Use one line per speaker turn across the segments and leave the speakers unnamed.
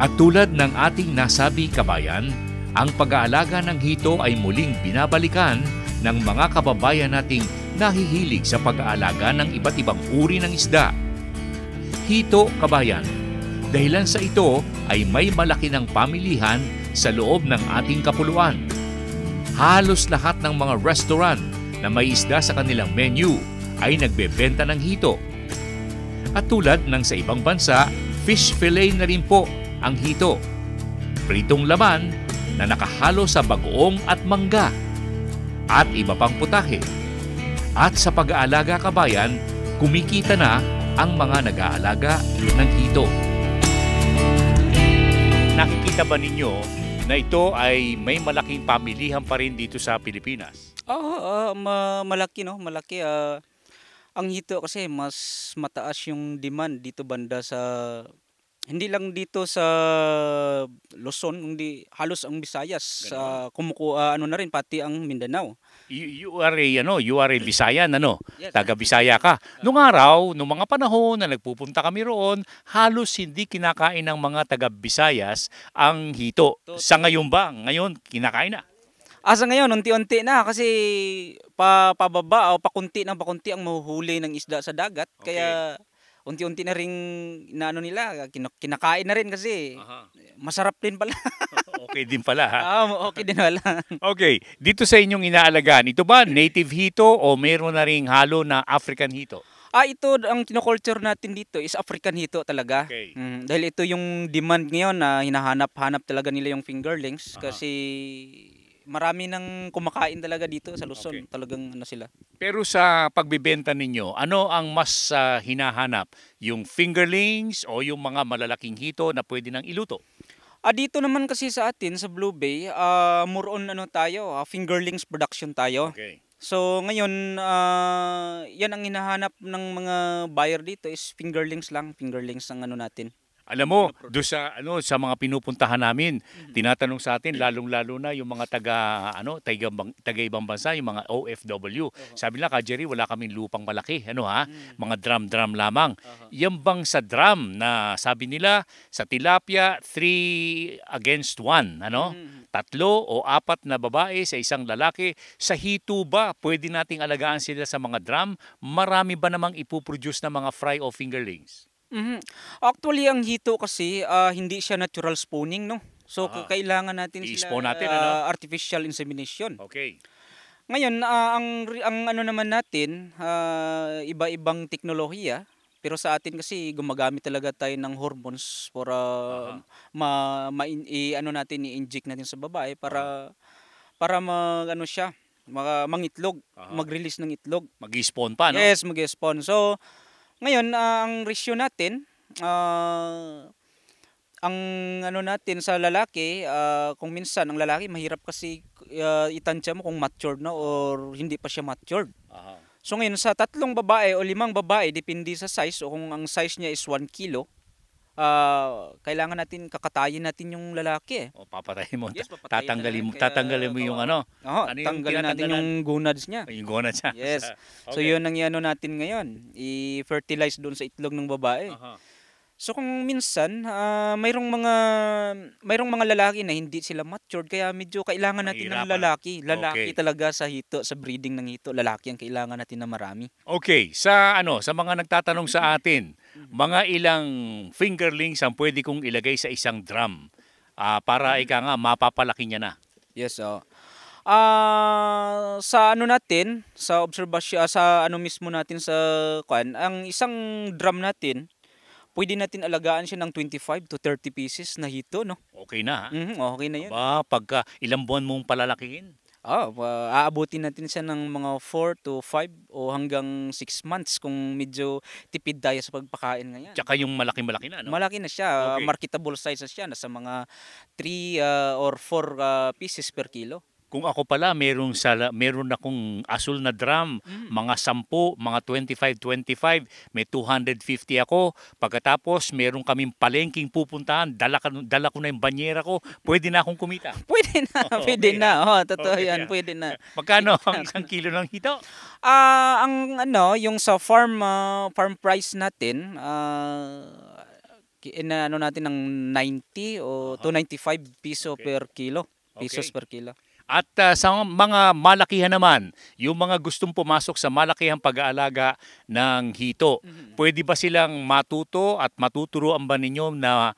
At tulad ng ating nasabi kabayan, ang pag-aalaga ng hito ay muling binabalikan ng mga kababayan nating nahihilig sa pag-aalaga ng iba't ibang uri ng isda. Hito kabayan, dahilan sa ito ay may malaki ng pamilihan sa loob ng ating kapuluan. Halos lahat ng mga restaurant na may isda sa kanilang menu ay nagbebenta ng hito. At tulad ng sa ibang bansa, fish fillet na rin po ang hito. Pritong laman na nakahalo sa bagoong at mangga at iba pang putahe. At sa pag-aalaga kabayan, kumikita na ang mga nag-aalaga ng hito. Nakikita ba ninyo na ito ay may malaking pamilihan pa rin dito sa Pilipinas?
Oo, malaki no, malaki. Ang hito kasi mas mataas yung demand dito banda sa hindi lang dito sa Luzon, hindi halos ang Visayas sa kumukuha ano na rin pati ang Mindanao.
You are a Visayan, ano?
Yes.
Taga Bisaya ka. Nung araw, nung mga panahon na nagpupunta kami roon, halos hindi kinakain ng mga taga Visayas ang hito. Sa ngayon ba? Ngayon, kinakain na.
Asa ngayon, unti-unti na kasi pababa o pakunti ng pakunti ang mahuhuli ng isda sa dagat.
Okay.
Kaya unti-unti na ring inaano nila, kinakain na rin kasi masarap din pala.
Okay din pala, ha?
Okay din pala.
Okay, dito sa inyong inaalagaan, ito ba native hito o meron na ring halo na African hito?
Ito ang kinoculture natin dito is African hito talaga.
Okay.
Dahil ito yung demand ngayon na hinahanap-hanap talaga nila yung fingerlings kasi marami nang kumakain talaga dito sa Luzon.
Okay.
Talagang ano sila.
Pero sa pagbibenta ninyo, ano ang mas hinahanap? Yung fingerlings o yung mga malalaking hito na pwede nang iluto?
Dito naman kasi sa atin sa Blue Bay, more on ano tayo, fingerlings production tayo.
Okay.
So ngayon, yan ang hinahanap ng mga buyer dito is fingerlings lang, fingerlings ang ano natin.
Alam mo, do sa mga pinupuntahan namin, tinatanong sa atin lalong-lalo na yung mga taga ibang bansa, yung mga OFW. Sabi nila, Jerry, wala kaming lupang malaki, mga drum lamang. Yan bang sa drum na sabi nila sa tilapia 3 against 1, tatlo o apat na babae sa isang lalaki, sa hito ba pwede nating alagaan sila sa mga drum? Marami ba namang ipuproduce na mga fry o fingerlings?
Actually, ang hito kasi hindi siya natural spawning, no? So kailangan natin
I-spawn
sila
natin,
artificial insemination.
Okay.
Ngayon, ang ano naman natin, iba-ibang teknolohiya. Pero sa atin kasi gumagamit talaga tayo ng hormones para i-inject natin sa babae para mangitlog, mag-release ng itlog.
Mag-spawn pa, no?
Yes, mag-spawn. So ngayon, ang ratio natin, ang ano natin sa lalaki, kung minsan ang lalaki mahirap kasi itansya mo kung matured na or hindi pa siya matured. So ngayon sa 3 babae o 5 babae, depende sa size o kung ang size niya is 1 kilo, kailangan natin kakatayin natin yung lalaki.
O papatayin mo.
Yes, papatayin
Tatanggalin mo yung ano.
Tanggalin natin yung gonads niya.
Yung gonads niya.
Yes.
Okay.
So yun ang iano natin ngayon, i-fertilize doon sa itlog ng babae. So kung minsan mayroong mga lalaki na hindi sila matured kaya medyo kailangan natin ng lalaki
Okay.
talaga sa hito, sa breeding ng hito, lalaki ang kailangan natin na marami.
Okay, sa mga nagtatanong sa atin, mga ilang fingerlings ang pwede kong ilagay sa isang drum para mapapalaki niya na.
Yes, sa ano natin, sa obserbasyon sa ano mismo natin sa ang isang drum natin pwede natin alagaan siya ng 25 to 30 pieces na hito, no?
Okay na, ha?
Okay na yun.
Pagka ilang buwan mong palalakihin?
Aabutin natin siya ng mga 4 to 5 o hanggang 6 months kung medyo tipid tayo sa pagpakain ngayon.
Tsaka yung malaki-malaki na, no?
Malaki na siya.
Okay.
Marketable size na siya. Nasa mga 3 or 4 pieces per kilo.
Kung ako pala, meron akong asul na drum, mga 10, mga 25, may 250 ako. Pagkatapos, meron kaming palengking pupuntahan, dala ko na yung banyera ko, pwede na akong kumita.
Pwede na, pwede na. Totoo yan, pwede na.
Magkano ang isang kilo ng hito?
Yung sa farm price natin, ano natin ng 90 o 295 piso
Okay.
per kilo. Pesos
Okay.
per kilo.
At sa mga malakihan naman, yung mga gustong pumasok sa malakihang pag-aalaga ng hito, pwede ba silang matuto at matuturuan ba ninyo na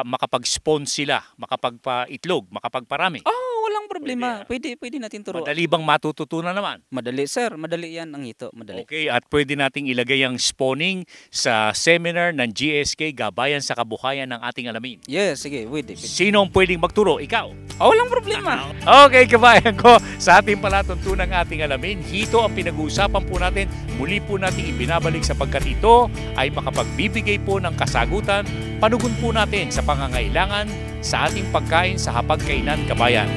makapag-spawn sila, makapagpa-itlog, makapagparami?
Oh, walang problema.
Pwede,
Pwede natin turuan.
Madali bang matututunan naman?
Madali, sir. Madali yan ang hito. Madali.
Okay, at pwede nating ilagay ang spawning sa seminar ng GSK Gabayan sa Kabuhayan ng ating alamin.
Yes, sige. Pwede.
Sino ang pwedeng magturo? Ikaw.
Oh, walang problema.
Okay, kabayan ko, sa ating palatuntunang ating alamin, hito ang pinag-uusapan po natin. Muli po natin ibinabalik sapagkat ito ay makapagbibigay po ng kasagutan, panugon po natin sa pangangailangan sa ating pagkain sa hapagkainan, kabayan.